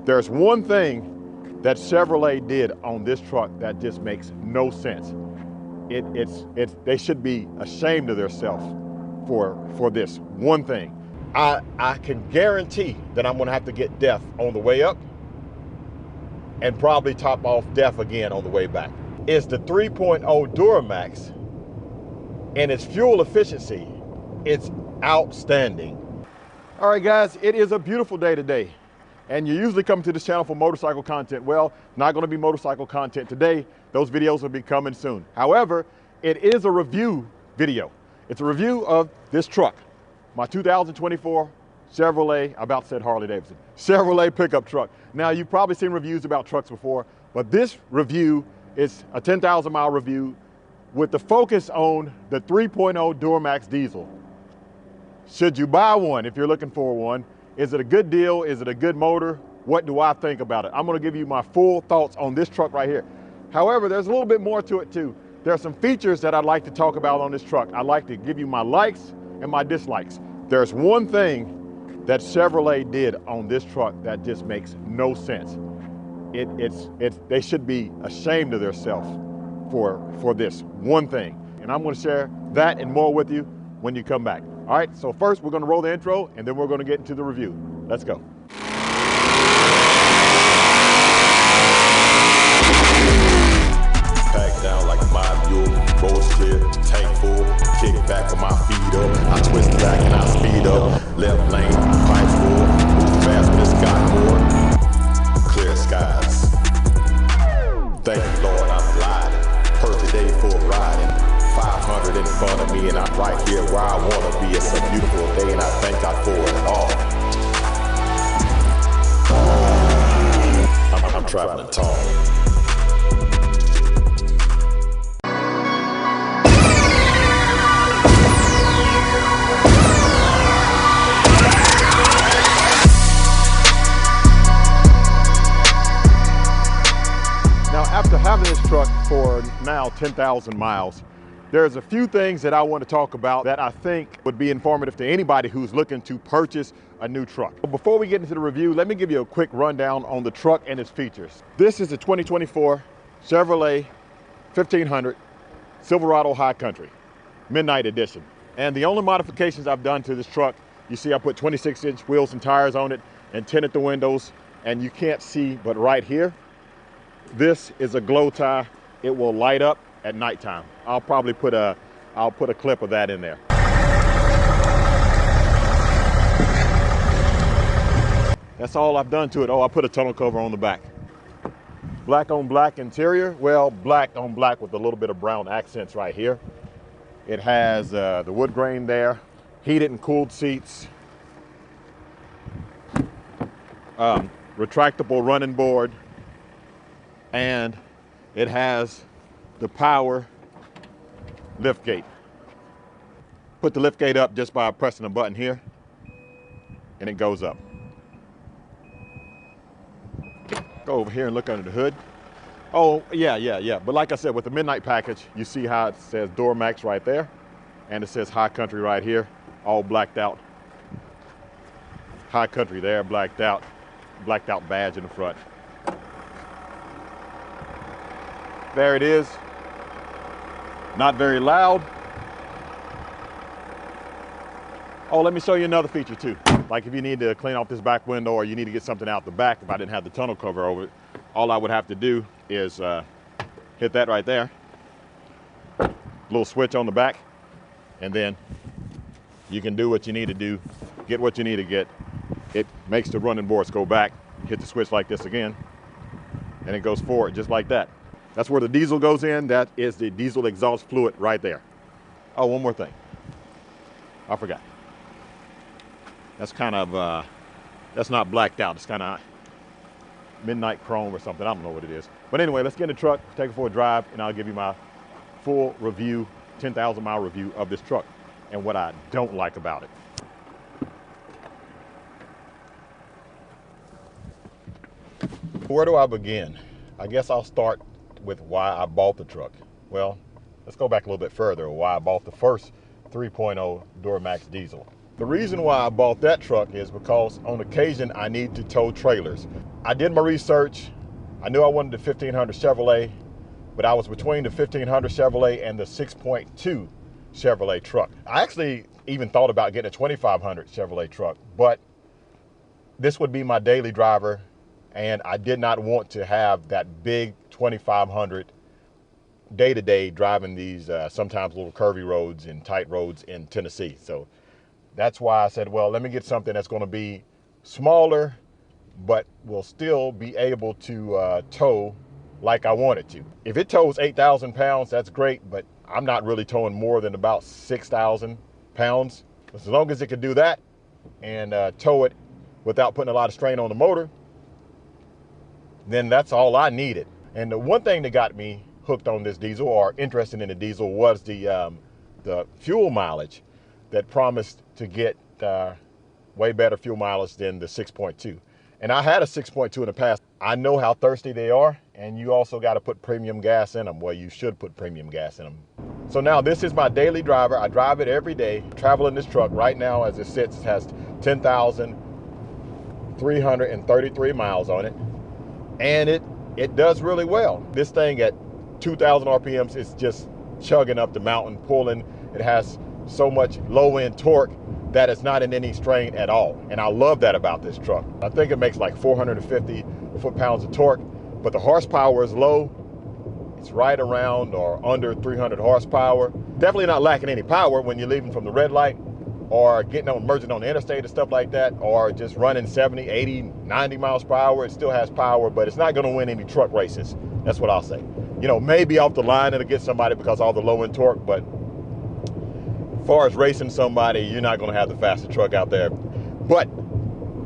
There's one thing that Chevrolet did on this truck that just makes no sense. They should be ashamed of themselves for this one thing. I can guarantee that I'm gonna have to get DEF on the way up and probably top off DEF again on the way back. It's the 3.0 Duramax, and its fuel efficiency, it's outstanding. All right guys, it is a beautiful day today, and you usually come to this channel for motorcycle content. Well, not gonna be motorcycle content today. Those videos will be coming soon. However, it is a review video. It's a review of this truck, my 2024 Chevrolet, I about said Harley Davidson, Chevrolet pickup truck. Now, you've probably seen reviews about trucks before, but this review is a 10,000 mile review with the focus on the 3.0 Duramax Diesel. Should you buy one if you're looking for one? Is it a good deal? Is it a good motor? What do I think about it? I'm gonna give you my full thoughts on this truck right here. However, there's a little bit more to it too. There are some features that I'd like to talk about on this truck. I'd like to give you my likes and my dislikes. There's one thing that Chevrolet did on this truck that just makes no sense. They should be ashamed of themselves for this one thing. And I'm gonna share that and more with you when you come back. All right, so first we're gonna roll the intro and then we're gonna get into the review. Let's go. Back down like my mule, roll clear, tank full, kick back with my feet up. I twist back and I speed up. Left lane, pipe full, move fast but it's got more. Clear skies. Thank you, Lord, I'm gliding. Perfect day for riding. 500 in front of me and I'm right here where I wanna be. It's a beautiful day and I thank God for it all. I'm traveling tall. After having this truck for now 10,000 miles, there's a few things that I want to talk about that I think would be informative to anybody who's looking to purchase a new truck. Before we get into the review, let me give you a quick rundown on the truck and its features. This is the 2024 Chevrolet 1500 Silverado High Country Midnight Edition. And the only modifications I've done to this truck, you see I put 26-inch wheels and tires on it and tinted the windows, and you can't see, but right here, this is a glow tie. It will light up at nighttime. I'll probably put a clip of that in there. That's all I've done to it. Oh, I put a tonneau cover on the back. Black on black interior. Well, black on black with a little bit of brown accents right here. It has the wood grain there, heated and cooled seats, retractable running board, and it has the power lift gate. Put the lift gate up just by pressing a button here, and it goes up. Go over here and look under the hood. Oh, yeah. But like I said, with the midnight package, you see how it says Duramax right there, and it says High Country right here, all blacked out. High Country there, blacked out badge in the front. There it is. Not very loud. Oh, let me show you another feature too. Like if you need to clean off this back window or you need to get something out the back, if I didn't have the tonneau cover over it, all I would have to do is hit that right there. Little switch on the back, and then you can do what you need to do, get what you need to get. It makes the running boards go back. Hit the switch like this again, and it goes forward just like that. That's where the diesel goes in. That is the diesel exhaust fluid right there. Oh, one more thing. I forgot. That's kind of, that's not blacked out. It's kind of midnight chrome or something. I don't know what it is. But anyway, let's get in the truck, take it for a drive, and I'll give you my full review, 10,000 mile review of this truck and what I don't like about it. Where do I begin? I guess I'll start with why I bought the truck. Well, let's go back a little bit further, why I bought the first 3.0 Duramax Diesel. The reason why I bought that truck is because on occasion I need to tow trailers. I did my research. I knew I wanted the 1500 Chevrolet, but I was between the 1500 Chevrolet and the 6.2 Chevrolet truck. I actually even thought about getting a 2500 Chevrolet truck, but this would be my daily driver, and I did not want to have that big 2500 day-to-day driving these sometimes little curvy roads and tight roads in Tennessee. So that's why I said, well, let me get something that's going to be smaller, but will still be able to tow like I want it to. If it tows 8,000 pounds, that's great, but I'm not really towing more than about 6,000 pounds. As long as it can do that and tow it without putting a lot of strain on the motor, then that's all I needed. And the one thing that got me hooked on this diesel, or interested in the diesel, was the fuel mileage that promised to get way better fuel mileage than the 6.2. And I had a 6.2 in the past. I know how thirsty they are, and you also got to put premium gas in them. Well, you should put premium gas in them. So now this is my daily driver. I drive it every day. Travel in this truck right now as it sits. It has 10,333 miles on it, and it does really well. This thing at 2,000 RPMs is just chugging up the mountain, pulling. It has so much low-end torque that it's not in any strain at all. And I love that about this truck. I think it makes like 450 foot-pounds of torque, but the horsepower is low. It's right around or under 300 horsepower. Definitely not lacking any power when you're leaving from the red light or merging on the interstate and stuff like that, or just running 70, 80, 90 miles per hour. It still has power, but it's not gonna win any truck races. That's what I'll say. Maybe off the line it'll get somebody because of all the low-end torque, but as far as racing somebody, you're not going to have the fastest truck out there. But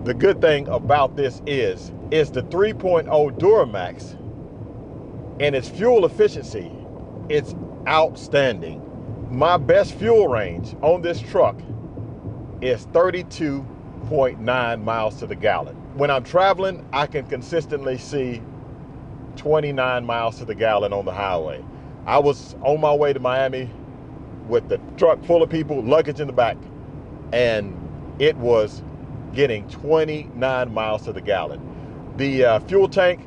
the good thing about this is the 3.0 Duramax, and its fuel efficiency, it's outstanding. My best fuel range on this truck is 32.9 miles to the gallon. When I'm traveling, I can consistently see 29 miles to the gallon on the highway. I was on my way to Miami with the truck full of people, luggage in the back, and it was getting 29 miles to the gallon. The fuel tank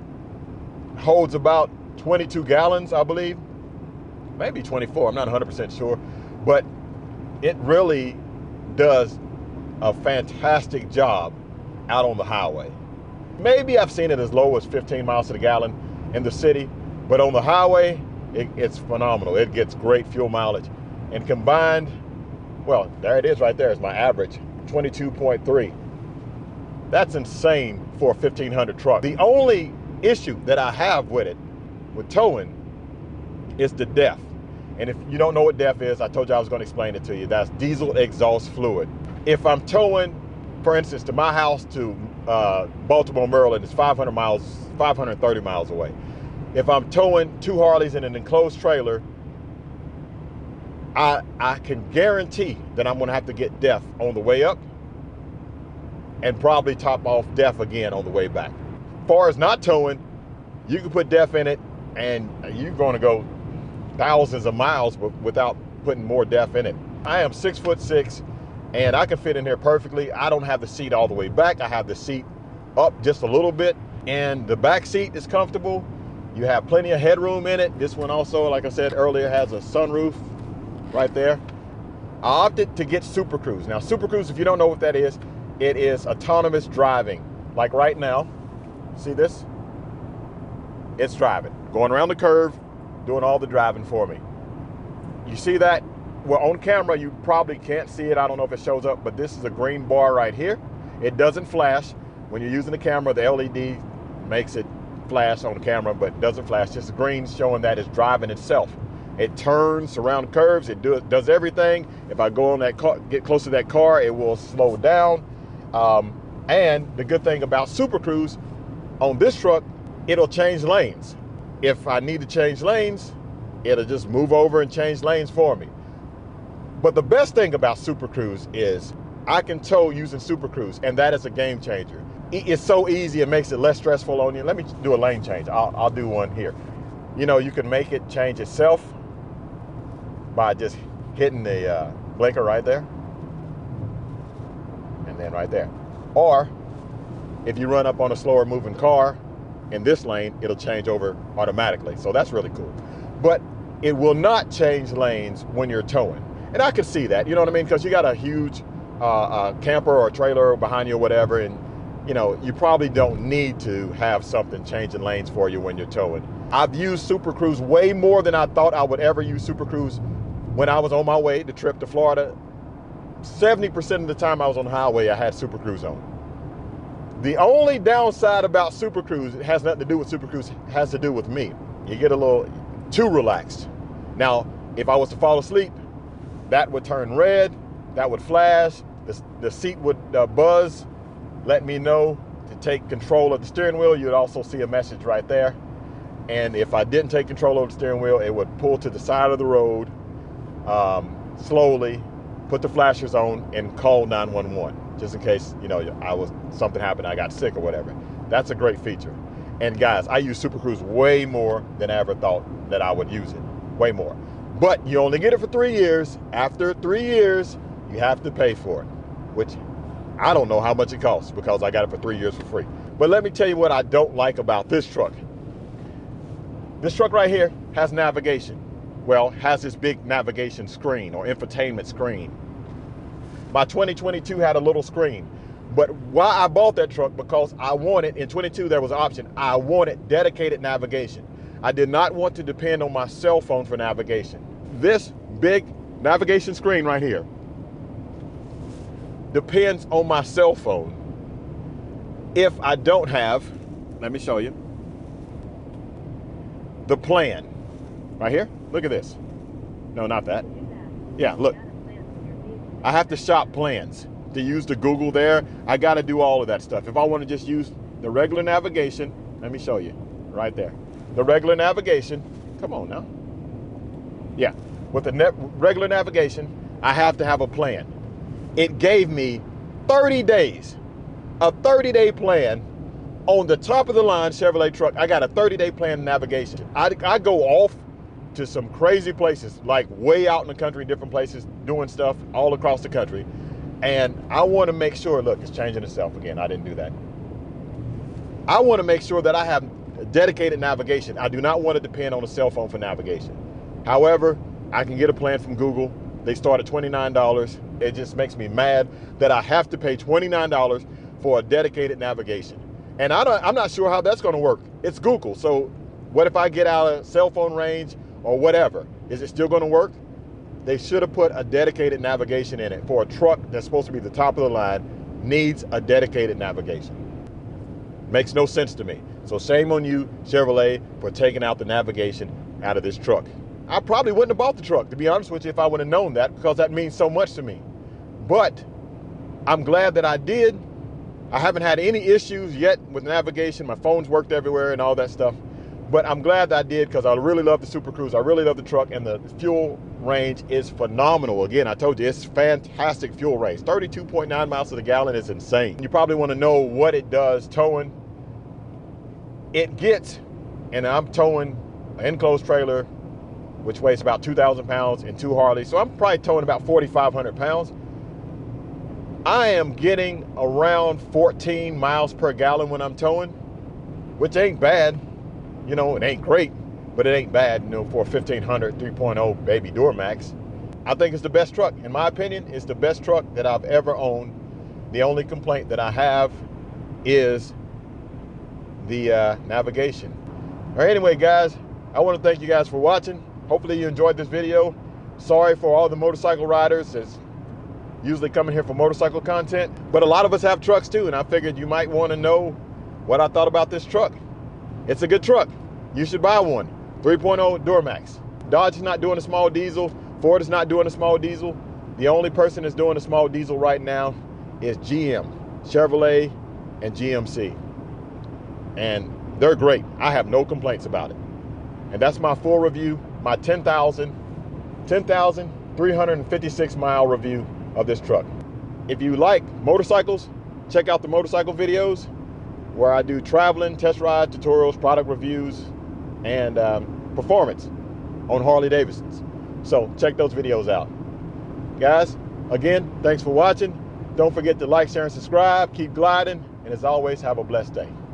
holds about 22 gallons, I believe, maybe 24, I'm not 100% sure, but it really does a fantastic job out on the highway. Maybe I've seen it as low as 15 miles to the gallon in the city, but on the highway, it's phenomenal. It gets great fuel mileage. And combined, well, there it is right there. It's my average, 22.3. That's insane for a 1500 truck. The only issue that I have with it, with towing, is the DEF. And if you don't know what DEF is, I told you I was going to explain it to you. That's diesel exhaust fluid. If I'm towing, for instance, to my house to Baltimore, Maryland, it's 530 miles away. If I'm towing 2 Harleys in an enclosed trailer, I can guarantee that I'm going to have to get DEF on the way up and probably top off DEF again on the way back. As far as not towing, you can put DEF in it and you're going to go thousands of miles without putting more DEF in it. I am 6'6" and I can fit in here perfectly. I don't have the seat all the way back. I have the seat up just a little bit, and the back seat is comfortable. You have plenty of headroom in it. This one also, like I said earlier, has a sunroof right there. I opted to get Super Cruise. Now, Super Cruise, if you don't know what that is, it is autonomous driving. Like right now, see this? It's driving, going around the curve, doing all the driving for me. You see that? Well, on camera, you probably can't see it. I don't know if it shows up, but this is a green bar right here. It doesn't flash. When you're using the camera, the LED makes it flash on the camera, but doesn't flash. Just green showing that it's driving itself. It turns around curves. It does everything. If I go on that car, get close to that car, it will slow down. And the good thing about Super Cruise on this truck, it'll change lanes. If I need to change lanes, it'll just move over and change lanes for me. But the best thing about Super Cruise is I can tow using Super Cruise, and that is a game changer. It's so easy, it makes it less stressful on you. Let me do a lane change. I'll do one here. You can make it change itself by just hitting the blinker right there, and then right there. Or if you run up on a slower moving car in this lane, it'll change over automatically. So that's really cool. But it will not change lanes when you're towing. And I can see that, you know what I mean? Because you got a huge camper or trailer behind you or whatever, and you know, you probably don't need to have something changing lanes for you when you're towing. I've used Super Cruise way more than I thought I would ever use Super Cruise when I was on my way, the trip to Florida. 70% of the time I was on the highway, I had Super Cruise on. The only downside about Super Cruise, it has nothing to do with Super Cruise, it has to do with me. You get a little too relaxed. Now, if I was to fall asleep, that would turn red, that would flash, the seat would buzz, let me know to take control of the steering wheel. You'd also see a message right there. And if I didn't take control of the steering wheel, it would pull to the side of the road slowly, put the flashers on, and call 911, just in case, you know, something happened, I got sick or whatever. That's a great feature. And guys, I use Super Cruise way more than I ever thought that I would use it, way more. But you only get it for 3 years. After 3 years, you have to pay for it, which I don't know how much it costs because I got it for 3 years for free. But let me tell you what I don't like about this truck. This truck right here has navigation. Well, has this big navigation screen or infotainment screen. My 2022 had a little screen. But why I bought that truck, because I wanted, in 22 there was an option, I wanted dedicated navigation. I did not want to depend on my cell phone for navigation. This big navigation screen right here depends on my cell phone. If I don't have, let me show you, the plan. Right here, look at this. No, not that. Yeah, look. I have to shop plans to use the Google there. I gotta do all of that stuff. If I wanna just use the regular navigation, let me show you, right there. The regular navigation, come on now. Yeah, with the regular navigation, I have to have a plan. It gave me 30 days, a 30-day plan on the top of the line Chevrolet truck. I got a 30-day plan of navigation. I go off to some crazy places, like way out in the country, different places, doing stuff all across the country. And I want to make sure, look, it's changing itself again. I didn't do that. I want to make sure that I have dedicated navigation. I do not want to depend on a cell phone for navigation. However, I can get a plan from Google. They start at $29. It just makes me mad that I have to pay $29 for a dedicated navigation. And I'm not sure how that's going to work. It's Google. So what if I get out of cell phone range or whatever? Is it still going to work? They should have put a dedicated navigation in it. For a truck that's supposed to be the top of the line, needs a dedicated navigation. Makes no sense to me. So shame on you, Chevrolet, for taking out the navigation out of this truck. I probably wouldn't have bought the truck, to be honest with you, if I would have known that, because that means so much to me. But I'm glad that I did. I haven't had any issues yet with navigation. My phone's worked everywhere and all that stuff. But I'm glad that I did, because I really love the Super Cruise. I really love the truck, and the fuel range is phenomenal. Again, I told you, it's fantastic fuel range. 32.9 miles to the gallon is insane. You probably want to know what it does towing. It gets, and I'm towing an enclosed trailer, which weighs about 2,000 pounds, and 2 Harleys. So I'm probably towing about 4,500 pounds. I am getting around 14 miles per gallon when I'm towing, which ain't bad. You know, it ain't great, but it ain't bad, you know, for a 1500 3.0 baby Duramax. I think it's the best truck. In my opinion, it's the best truck that I've ever owned. The only complaint that I have is the navigation. All right, anyway, guys, I want to thank you guys for watching. Hopefully you enjoyed this video. Sorry for all the motorcycle riders that's usually coming here for motorcycle content, but a lot of us have trucks too, and I figured you might want to know what I thought about this truck. It's a good truck. You should buy one. 3.0 Duramax. Dodge is not doing a small diesel. Ford is not doing a small diesel. The only person that's doing a small diesel right now is GM, Chevrolet, and GMC. And they're great. I have no complaints about it. And that's my full review, my 10,356 mile review of this truck. If you like motorcycles, check out the motorcycle videos where I do traveling, test ride, tutorials, product reviews, and performance on Harley Davidsons. So check those videos out. Guys, again, thanks for watching. Don't forget to like, share, and subscribe. Keep gliding, And as always, have a blessed day.